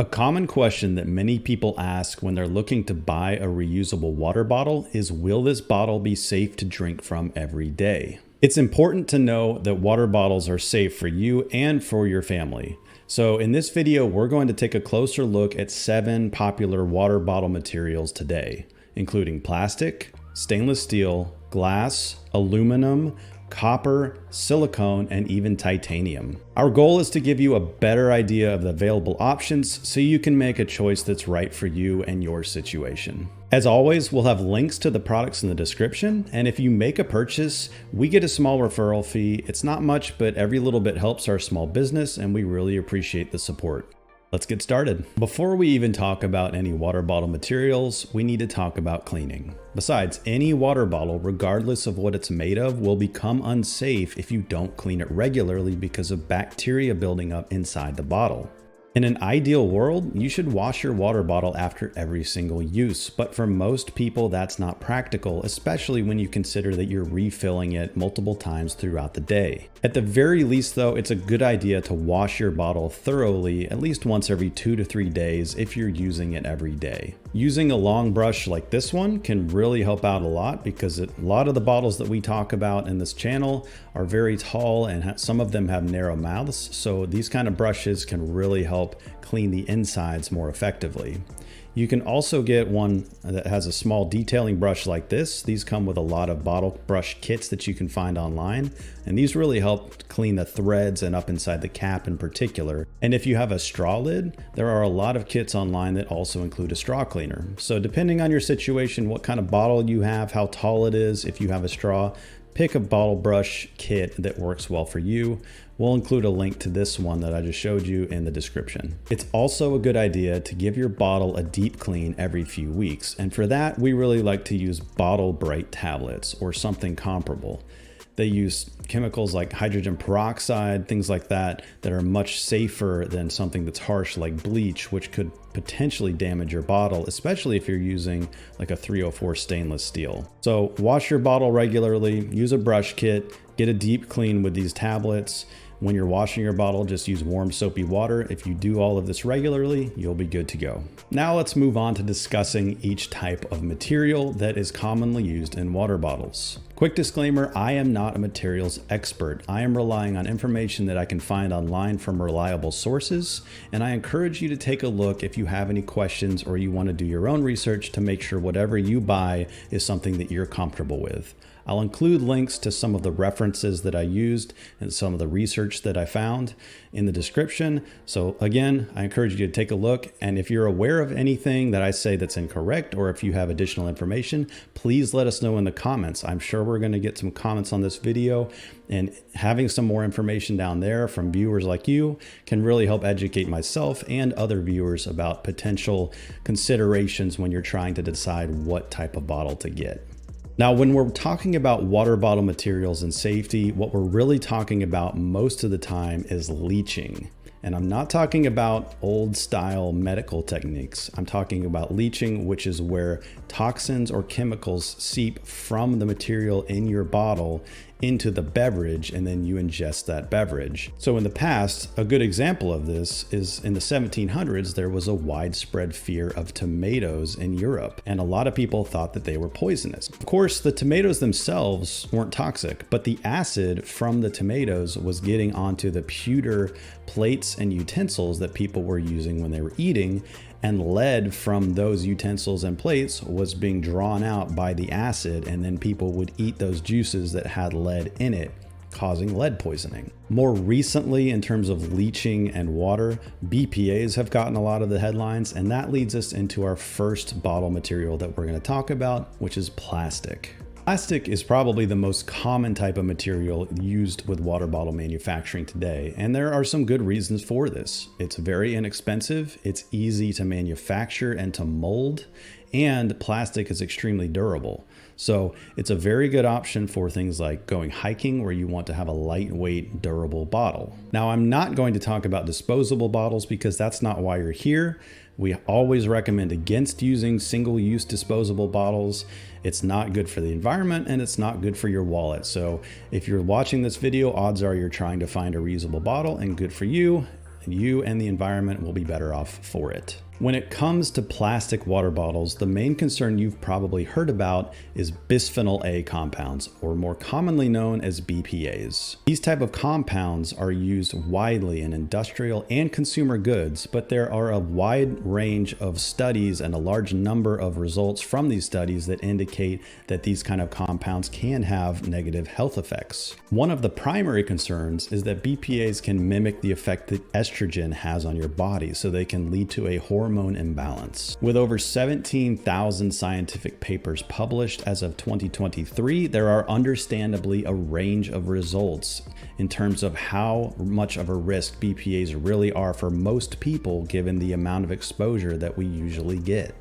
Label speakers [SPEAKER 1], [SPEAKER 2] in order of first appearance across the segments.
[SPEAKER 1] A common question that many people ask when they're looking to buy a reusable water bottle is, will this bottle be safe to drink from every day? It's important to know that water bottles are safe for you and for your family. So in this video, we're going to take a closer look at 7 popular water bottle materials today, including plastic, stainless steel, glass, aluminum, copper, silicone, and even titanium. Our goal is to give you a better idea of the available options so you can make a choice that's right for you and your situation. As always, we'll have links to the products in the description, and if you make a purchase, we get a small referral fee. It's not much, but every little bit helps our small business, and we really appreciate the support. Let's get started. Before we even talk about any water bottle materials, we need to talk about cleaning. Besides, any water bottle, regardless of what it's made of, will become unsafe if you don't clean it regularly because of bacteria building up inside the bottle. In an ideal world, you should wash your water bottle after every single use, but for most people that's not practical, especially when you consider that you're refilling it multiple times throughout the day. At the very least though, it's a good idea to wash your bottle thoroughly at least once every 2 to 3 days if you're using it every day. Using a long brush like this one can really help out a lot because a lot of the bottles that we talk about in this channel are very tall and some of them have narrow mouths, so these kind of brushes can really help clean the insides more effectively. You can also get one that has a small detailing brush like this. These come with a lot of bottle brush kits that you can find online, and these really help clean the threads and up inside the cap in particular. And if you have a straw lid, there are a lot of kits online that also include a straw cleaner. So depending on your situation, what kind of bottle you have, how tall it is, if you have a straw, pick a bottle brush kit that works well for you. We'll include a link to this one that I just showed you in the description. It's also a good idea to give your bottle a deep clean every few weeks. And for that, we really like to use Bottle Bright tablets or something comparable. They use chemicals like hydrogen peroxide, things like that, that are much safer than something that's harsh like bleach, which could potentially damage your bottle, especially if you're using like a 304 stainless steel. So wash your bottle regularly, use a brush kit, get a deep clean with these tablets. When you're washing your bottle, just use warm soapy water. If you do all of this regularly, you'll be good to go. Now let's move on to discussing each type of material that is commonly used in water bottles. Quick disclaimer, I am not a materials expert. I am relying on information that I can find online from reliable sources, and I encourage you to take a look if you have any questions or you want to do your own research to make sure whatever you buy is something that you're comfortable with. I'll include links to some of the references that I used and some of the research that I found in the description. So again, I encourage you to take a look. And if you're aware of anything that I say that's incorrect, or if you have additional information, please let us know in the comments. I'm sure we're going to get some comments on this video, and having some more information down there from viewers like you can really help educate myself and other viewers about potential considerations when you're trying to decide what type of bottle to get. Now, when we're talking about water bottle materials and safety, what we're really talking about most of the time is leaching. And I'm not talking about old style medical techniques. I'm talking about leaching, which is where toxins or chemicals seep from the material in your bottle into the beverage, and then you ingest that beverage. So in the past, a good example of this is in the 1700s, there was a widespread fear of tomatoes in Europe, and a lot of people thought that they were poisonous. Of course, the tomatoes themselves weren't toxic, but the acid from the tomatoes was getting onto the pewter plates and utensils that people were using when they were eating, and lead from those utensils and plates was being drawn out by the acid, and then people would eat those juices that had lead in it, causing lead poisoning. More recently, in terms of leaching and water, BPAs have gotten a lot of the headlines, and that leads us into our first bottle material that we're going to talk about, which is plastic. Plastic is probably the most common type of material used with water bottle manufacturing today, and there are some good reasons for this. It's very inexpensive, it's easy to manufacture and to mold, and plastic is extremely durable. So it's a very good option for things like going hiking where you want to have a lightweight, durable bottle. Now, I'm not going to talk about disposable bottles because that's not why you're here. We always recommend against using single-use disposable bottles. It's not good for the environment and it's not good for your wallet. So if you're watching this video, odds are you're trying to find a reusable bottle, and good for you. you and the environment will be better off for it. When it comes to plastic water bottles, the main concern you've probably heard about is bisphenol A compounds, or more commonly known as BPAs. These type of compounds are used widely in industrial and consumer goods, but there are a wide range of studies and a large number of results from these studies that indicate that these kind of compounds can have negative health effects. One of the primary concerns is that BPAs can mimic the effect that estrogen has on your body, so they can lead to a hormone imbalance. With over 17,000 scientific papers published as of 2023, there are understandably a range of results in terms of how much of a risk BPAs really are for most people given the amount of exposure that we usually get.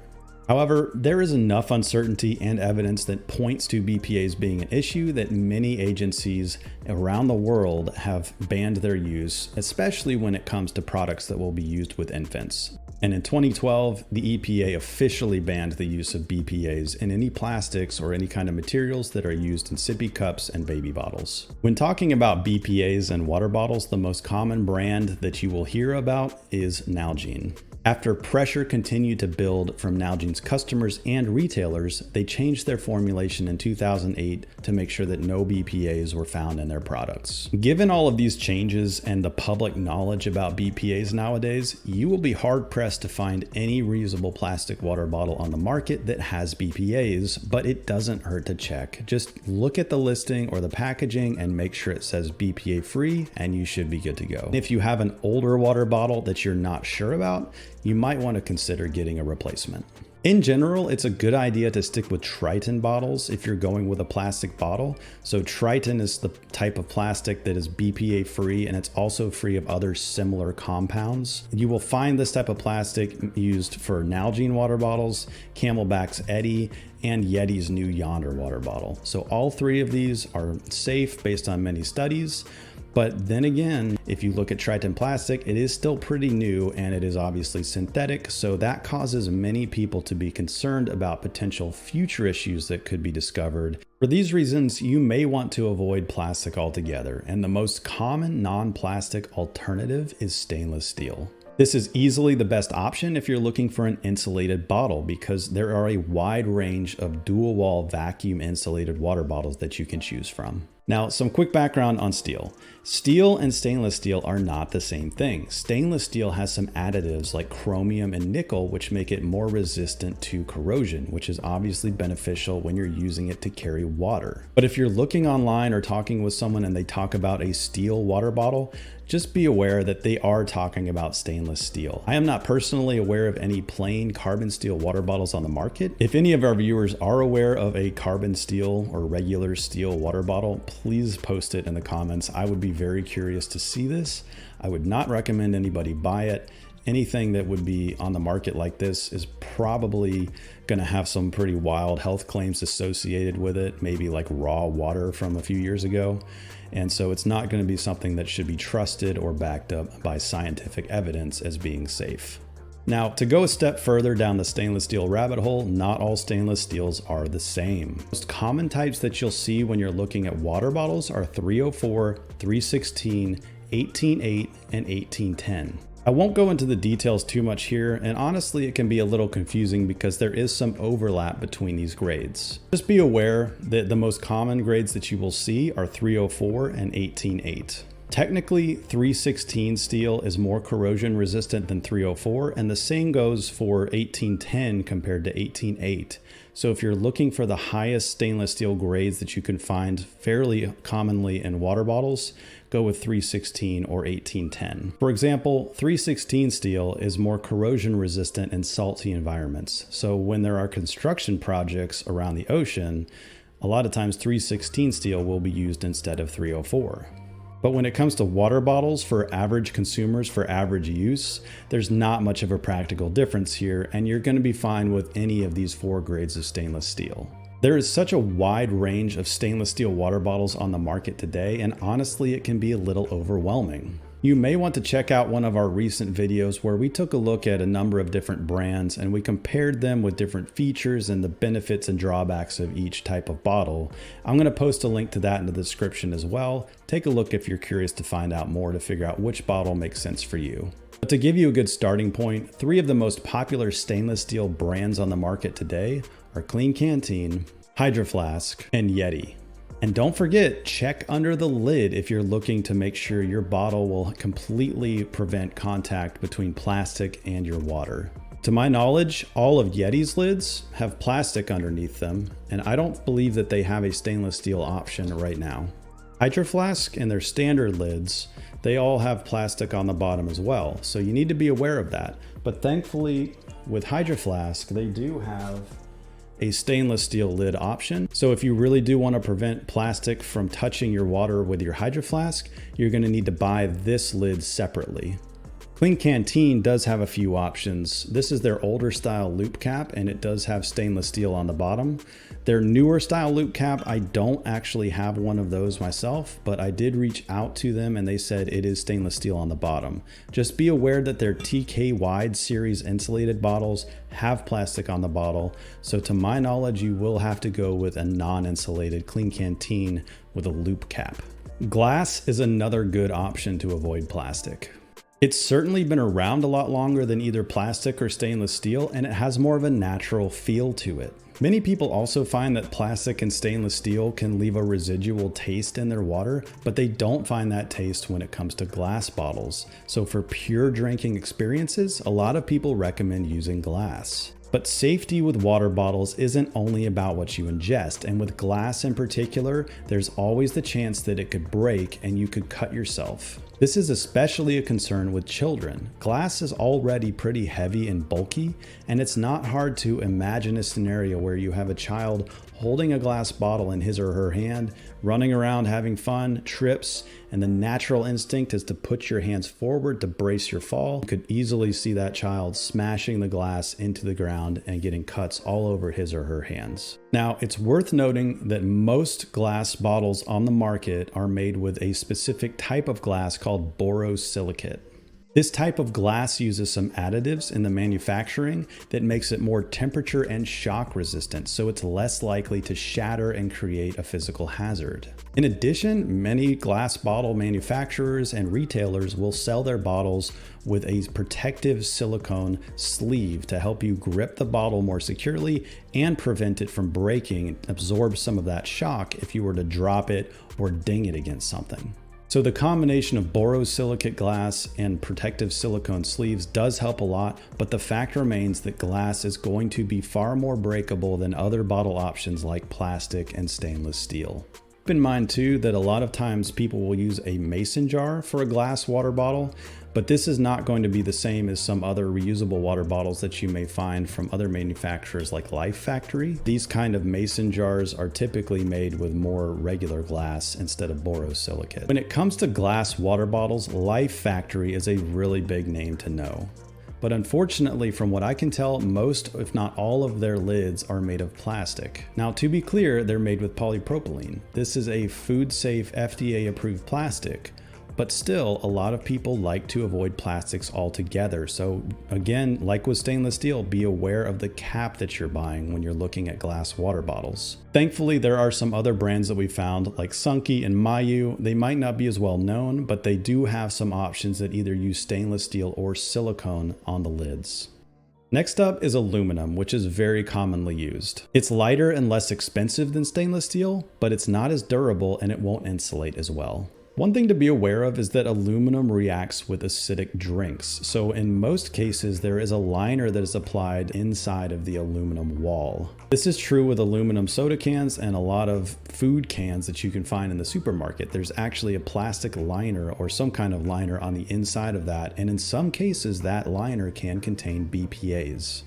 [SPEAKER 1] However, there is enough uncertainty and evidence that points to BPAs being an issue that many agencies around the world have banned their use, especially when it comes to products that will be used with infants. And in 2012, the EPA officially banned the use of BPAs in any plastics or any kind of materials that are used in sippy cups and baby bottles. When talking about BPAs and water bottles, the most common brand that you will hear about is Nalgene. After pressure continued to build from Nalgene's customers and retailers, they changed their formulation in 2008 to make sure that no BPAs were found in their products. Given all of these changes and the public knowledge about BPAs nowadays, you will be hard-pressed to find any reusable plastic water bottle on the market that has BPAs, but it doesn't hurt to check. Just look at the listing or the packaging and make sure it says BPA free, and you should be good to go. If you have an older water bottle that you're not sure about, you might want to consider getting a replacement. In general, it's a good idea to stick with Tritan bottles if you're going with a plastic bottle. So Tritan is the type of plastic that is BPA free, and it's also free of other similar compounds. You will find this type of plastic used for Nalgene water bottles, Camelback's Eddy, and Yeti's new Yonder water bottle. So all three of these are safe based on many studies. But then again, if you look at Tritan plastic, it is still pretty new and it is obviously synthetic, so that causes many people to be concerned about potential future issues that could be discovered. For these reasons, you may want to avoid plastic altogether, and the most common non-plastic alternative is stainless steel. This is easily the best option if you're looking for an insulated bottle, because there are a wide range of dual wall vacuum insulated water bottles that you can choose from. Now, some quick background on steel. Steel and stainless steel are not the same thing. Stainless steel has some additives like chromium and nickel, which make it more resistant to corrosion, which is obviously beneficial when you're using it to carry water. But if you're looking online or talking with someone and they talk about a steel water bottle, just be aware that they are talking about stainless steel. I am not personally aware of any plain carbon steel water bottles on the market. If any of our viewers are aware of a carbon steel or regular steel water bottle, please post it in the comments. I would be very curious to see this. I would not recommend anybody buy it. Anything that would be on the market like this is probably going to have some pretty wild health claims associated with it, maybe like raw water from a few years ago. And so it's not going to be something that should be trusted or backed up by scientific evidence as being safe. Now, to go a step further down the stainless steel rabbit hole, not all stainless steels are the same. Most common types that you'll see when you're looking at water bottles are 304, 316, 18.8, and 1810. I won't go into the details too much here, and honestly it can be a little confusing because there is some overlap between these grades. Just be aware that the most common grades that you will see are 304 and 18.8. Technically, 316 steel is more corrosion resistant than 304, and the same goes for 1810 compared to 18.8. So if you're looking for the highest stainless steel grades that you can find fairly commonly in water bottles, go with 316 or 1810. For example, 316 steel is more corrosion resistant in salty environments. So when there are construction projects around the ocean, a lot of times 316 steel will be used instead of 304. But when it comes to water bottles for average consumers for average use, there's not much of a practical difference here, and you're going to be fine with any of these four grades of stainless steel. There is such a wide range of stainless steel water bottles on the market today, and honestly, it can be a little overwhelming. You may want to check out one of our recent videos where we took a look at a number of different brands and we compared them with different features and the benefits and drawbacks of each type of bottle. I'm going to post a link to that in the description as well. Take a look if you're curious to find out more to figure out which bottle makes sense for you. But to give you a good starting point, 3 of the most popular stainless steel brands on the market today are Klean Kanteen, Hydro Flask, and Yeti. And don't forget, check under the lid if you're looking to make sure your bottle will completely prevent contact between plastic and your water. To my knowledge, all of Yeti's lids have plastic underneath them, and I don't believe that they have a stainless steel option right now. Hydro Flask and their standard lids, they all have plastic on the bottom as well, so you need to be aware of that. But thankfully, with Hydro Flask, they do have a stainless steel lid option. So if you really do want to prevent plastic from touching your water with your Hydro Flask, you're going to need to buy this lid separately. Klean Kanteen does have a few options. This is their older style loop cap and it does have stainless steel on the bottom. Their newer style loop cap, I don't actually have one of those myself, but I did reach out to them and they said it is stainless steel on the bottom. Just be aware that their TK Wide series insulated bottles have plastic on the bottle. So to my knowledge, you will have to go with a non-insulated Klean Kanteen with a loop cap. Glass is another good option to avoid plastic. It's certainly been around a lot longer than either plastic or stainless steel, and it has more of a natural feel to it. Many people also find that plastic and stainless steel can leave a residual taste in their water, but they don't find that taste when it comes to glass bottles. So for pure drinking experiences, a lot of people recommend using glass. But safety with water bottles isn't only about what you ingest, and with glass in particular, there's always the chance that it could break and you could cut yourself. This is especially a concern with children. Glass is already pretty heavy and bulky, and it's not hard to imagine a scenario where you have a child holding a glass bottle in his or her hand, running around having fun, trips, and the natural instinct is to put your hands forward to brace your fall. You could easily see that child smashing the glass into the ground and getting cuts all over his or her hands. Now, it's worth noting that most glass bottles on the market are made with a specific type of glass called borosilicate. This type of glass uses some additives in the manufacturing that makes it more temperature and shock resistant, so it's less likely to shatter and create a physical hazard. In addition, many glass bottle manufacturers and retailers will sell their bottles with a protective silicone sleeve to help you grip the bottle more securely and prevent it from breaking and absorb some of that shock if you were to drop it or ding it against something. So the combination of borosilicate glass and protective silicone sleeves does help a lot, but the fact remains that glass is going to be far more breakable than other bottle options like plastic and stainless steel. Keep in mind too that a lot of times people will use a mason jar for a glass water bottle, but this is not going to be the same as some other reusable water bottles that you may find from other manufacturers like Life Factory. These kind of mason jars are typically made with more regular glass instead of borosilicate. When it comes to glass water bottles, Life Factory is a really big name to know. But unfortunately, from what I can tell, most, if not all of their lids are made of plastic. Now, to be clear, they're made with polypropylene. This is a food-safe, FDA-approved plastic. But still, a lot of people like to avoid plastics altogether. So again, like with stainless steel, be aware of the cap that you're buying when you're looking at glass water bottles. Thankfully, there are some other brands that we found like Sunky and Mayu. They might not be as well known, but they do have some options that either use stainless steel or silicone on the lids. Next up is aluminum, which is very commonly used. It's lighter and less expensive than stainless steel, but it's not as durable and it won't insulate as well. One thing to be aware of is that aluminum reacts with acidic drinks. So in most cases, there is a liner that is applied inside of the aluminum wall. This is true with aluminum soda cans and a lot of food cans that you can find in the supermarket. There's actually a plastic liner or some kind of liner on the inside of that. And in some cases, that liner can contain BPAs.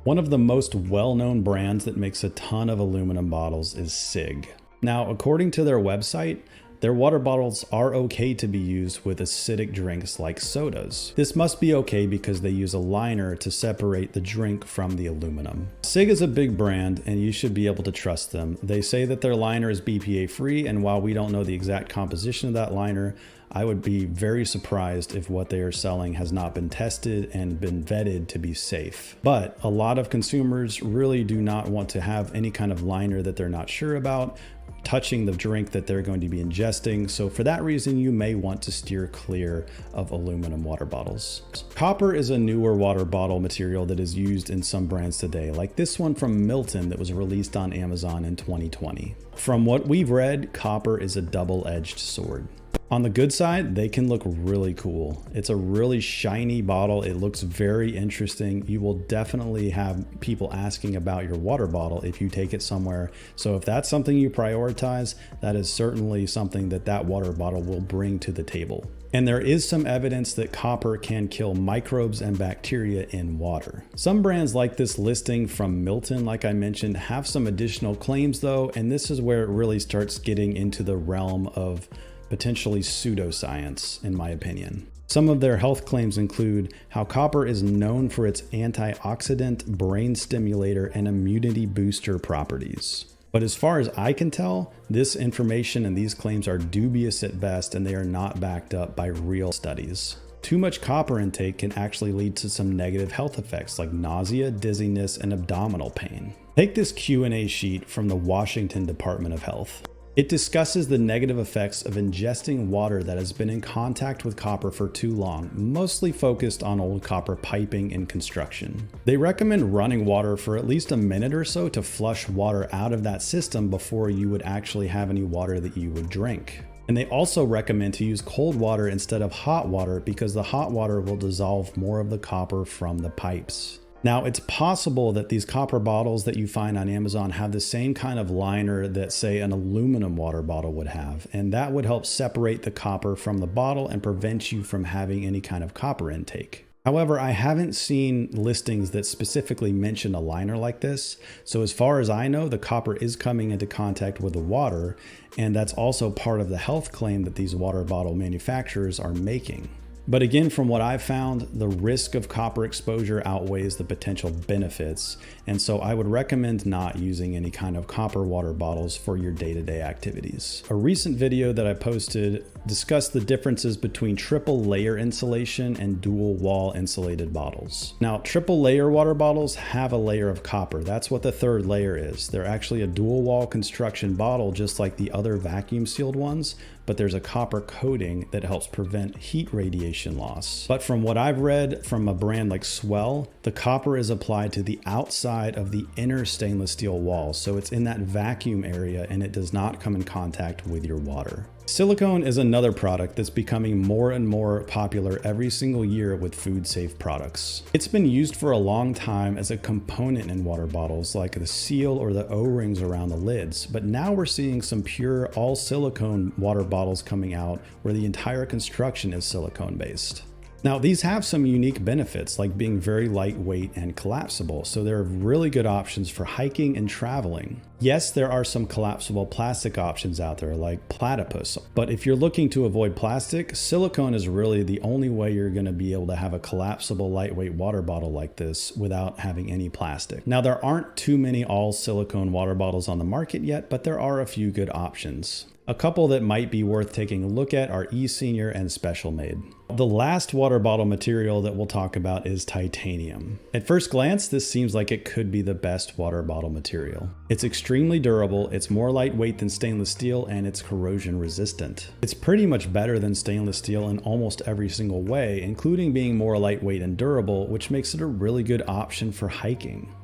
[SPEAKER 1] One of the most well-known brands that makes a ton of aluminum bottles is SIG. Now, according to their website, their water bottles are okay to be used with acidic drinks like sodas. This must be okay because they use a liner to separate the drink from the aluminum. SIG is a big brand and you should be able to trust them. They say that their liner is BPA free, and while we don't know the exact composition of that liner, I would be very surprised if what they are selling has not been tested and been vetted to be safe. But a lot of consumers really do not want to have any kind of liner that they're not sure about touching the drink that they're going to be ingesting. So for that reason, you may want to steer clear of aluminum water bottles. Copper is a newer water bottle material that is used in some brands today, like this one from Milton that was released on Amazon in 2020. From what we've read, copper is a double-edged sword. On the good side, they can look really cool. It's a really shiny bottle. It looks very interesting. You will definitely have people asking about your water bottle if you take it somewhere. So if that's something you prioritize, that is certainly something that water bottle will bring to the table. And there is some evidence that copper can kill microbes and bacteria in water. Some brands like this listing from Milton, like I mentioned, have some additional claims though, and this is where it really starts getting into the realm of potentially pseudoscience, in my opinion. Some of their health claims include how copper is known for its antioxidant, brain stimulator, and immunity booster properties. But as far as I can tell, this information and these claims are dubious at best, and they are not backed up by real studies. Too much copper intake can actually lead to some negative health effects like nausea, dizziness, and abdominal pain. Take this Q&A sheet from the Washington Department of Health. It discusses the negative effects of ingesting water that has been in contact with copper for too long, mostly focused on old copper piping and construction. They recommend running water for at least a minute or so to flush water out of that system before you would actually have any water that you would drink. And they also recommend to use cold water instead of hot water because the hot water will dissolve more of the copper from the pipes. Now, it's possible that these copper bottles that you find on Amazon have the same kind of liner that, say, an aluminum water bottle would have, and that would help separate the copper from the bottle and prevent you from having any kind of copper intake. However, I haven't seen listings that specifically mention a liner like this, so as far as I know, the copper is coming into contact with the water, and that's also part of the health claim that these water bottle manufacturers are making. But again, from what I've found, the risk of copper exposure outweighs the potential benefits, and so I would recommend not using any kind of copper water bottles for your day-to-day activities. A recent video that I posted discussed the differences between triple layer insulation and dual wall insulated bottles. Now, triple layer water bottles have a layer of copper. That's what the third layer is. They're actually a dual wall construction bottle, just like the other vacuum sealed ones, but there's a copper coating that helps prevent heat radiation loss. But from what I've read from a brand like Swell, the copper is applied to the outside of the inner stainless steel wall, so it's in that vacuum area and it does not come in contact with your water. Silicone is another product that's becoming more and more popular every single year with food safe products. It's been used for a long time as a component in water bottles like the seal or the O-rings around the lids, but now we're seeing some pure all silicone water bottles coming out where the entire construction is silicone based. Now, these have some unique benefits like being very lightweight and collapsible, so they're really good options for hiking and traveling. Yes, there are some collapsible plastic options out there like platypus, but if you're looking to avoid plastic, silicone is really the only way you're going to be able to have a collapsible lightweight water bottle like this without having any plastic. Now, there aren't too many all silicone water bottles on the market yet, but there are a few good options. A couple that might be worth taking a look at are eSenior and Special Made. The last water bottle material that we'll talk about is titanium. At first glance, this seems like it could be the best water bottle material. It's extremely durable, it's more lightweight than stainless steel, and it's corrosion resistant. It's pretty much better than stainless steel in almost every single way, including being more lightweight and durable, which makes it a really good option for hiking.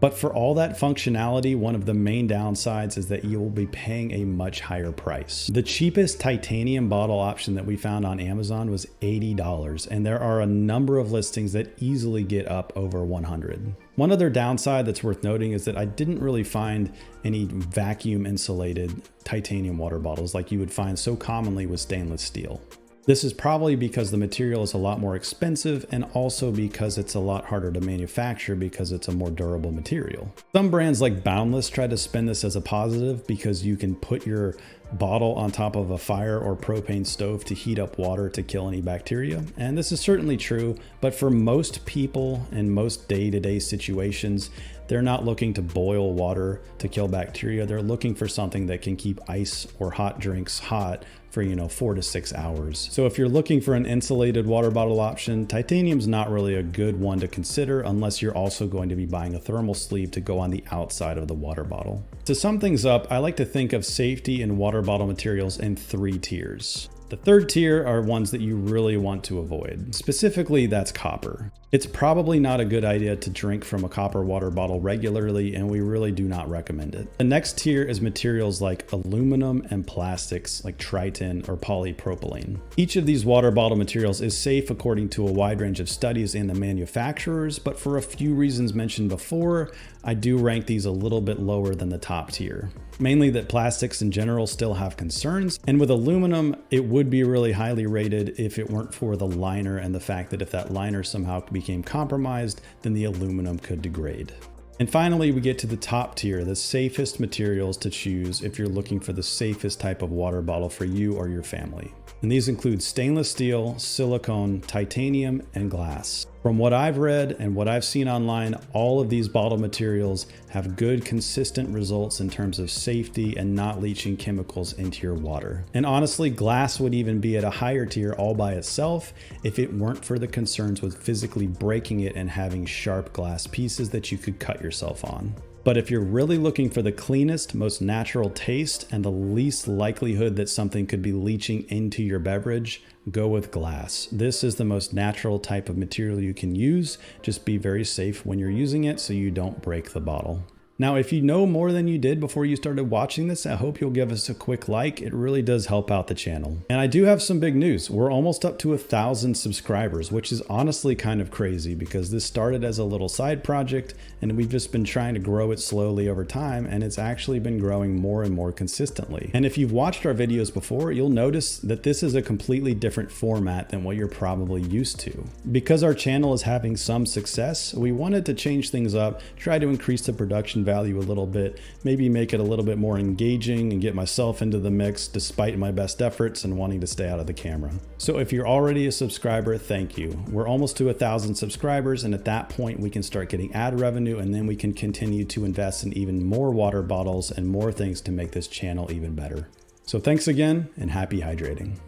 [SPEAKER 1] But for all that functionality, one of the main downsides is that you will be paying a much higher price. The cheapest titanium bottle option that we found on Amazon was $80, and there are a number of listings that easily get up over $100. One other downside that's worth noting is that I didn't really find any vacuum insulated titanium water bottles like you would find so commonly with stainless steel. This is probably because the material is a lot more expensive and also because it's a lot harder to manufacture because it's a more durable material. Some brands like Boundless try to spin this as a positive because you can put your bottle on top of a fire or propane stove to heat up water to kill any bacteria. And this is certainly true, but for most people in most day-to-day situations, they're not looking to boil water to kill bacteria. They're looking for something that can keep ice or hot drinks hot for 4 to 6 hours. So if you're looking for an insulated water bottle option, titanium's not really a good one to consider unless you're also going to be buying a thermal sleeve to go on the outside of the water bottle. To sum things up, I like to think of safety in water bottle materials in 3 tiers. The third tier are ones that you really want to avoid. Specifically, that's copper. It's probably not a good idea to drink from a copper water bottle regularly, and we really do not recommend it. The next tier is materials like aluminum and plastics like Triton or polypropylene. Each of these water bottle materials is safe according to a wide range of studies and the manufacturers, but for a few reasons mentioned before, I do rank these a little bit lower than the top tier. Mainly that plastics in general still have concerns, and with aluminum, it would be really highly rated if it weren't for the liner and the fact that if that liner somehow became compromised, then the aluminum could degrade. And finally, we get to the top tier, the safest materials to choose if you're looking for the safest type of water bottle for you or your family. And these include stainless steel, silicone, titanium, and glass. From what I've read and what I've seen online, all of these bottle materials have good, consistent results in terms of safety and not leaching chemicals into your water. And honestly, glass would even be at a higher tier all by itself if it weren't for the concerns with physically breaking it and having sharp glass pieces that you could cut yourself on. But if you're really looking for the cleanest, most natural taste and the least likelihood that something could be leaching into your beverage, go with glass. This is the most natural type of material you can use. Just be very safe when you're using it so you don't break the bottle. Now, if you know more than you did before you started watching this, I hope you'll give us a quick like. It really does help out the channel. And I do have some big news. We're almost up to 1,000 subscribers, which is honestly kind of crazy because this started as a little side project and we've just been trying to grow it slowly over time, and it's actually been growing more and more consistently. And if you've watched our videos before, you'll notice that this is a completely different format than what you're probably used to. Because our channel is having some success, we wanted to change things up, try to increase the production value a little bit, maybe make it a little bit more engaging and get myself into the mix despite my best efforts and wanting to stay out of the camera. So if you're already a subscriber, thank you. We're almost to 1,000 subscribers, and at that point we can start getting ad revenue, and then we can continue to invest in even more water bottles and more things to make this channel even better. So thanks again, and happy hydrating.